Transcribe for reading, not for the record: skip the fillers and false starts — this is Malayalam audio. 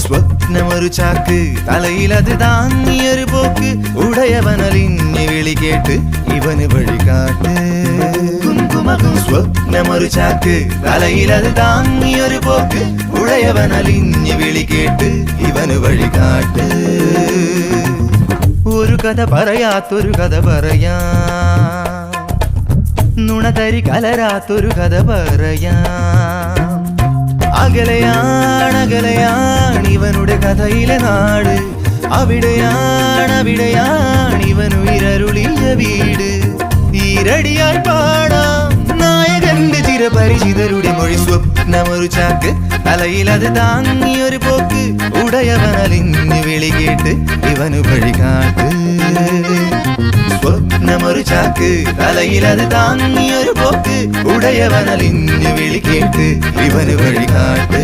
സ്വപ്നമൊരു ചാക്ക് തലയിലത് താങ്ങിയൊരു പോക്ക് ഉടയവനലിഞ്ഞ് വിളി കേട്ട് ഇവന് വഴികാട്ട് സ്വപ്നമൊരു ചാക്ക് തലയിലത് താങ്ങിയൊരു പോക്ക് ഉടയവനലിഞ്ഞ് വിളി കേട്ട് ഇവന് വഴികാട്ട് ഒരു കഥ പറയാത്തൊരു കഥ പറയാ നുണതരി കലരാത്തൊരു കഥ പറയാ അകലെയാണ് ഇവനുടെ കഥയിലെ നാട് അവിടെയാണ് ഇവനുയരരുളിയ വീട് ഈരടിയായി പാടാം നായകന്റെ ചിരപരിചിതരുടെ മൊഴി സ്വപ്നമൊരു ചാക്ക് തലയിലത് താങ്ങിയൊരു പോക്ക് ഉടയവനലിഞ്ഞ് വിളി കേട്ട് ഇവനു വഴികാട്ട് സ്വപ്നമൊരു ചാക്ക് തലയിലത് താങ്ങിയൊരു പോക്ക് ഉടയവനലിഞ്ഞ് വിളി കേട്ട് ഇവന് വഴികാട്ട്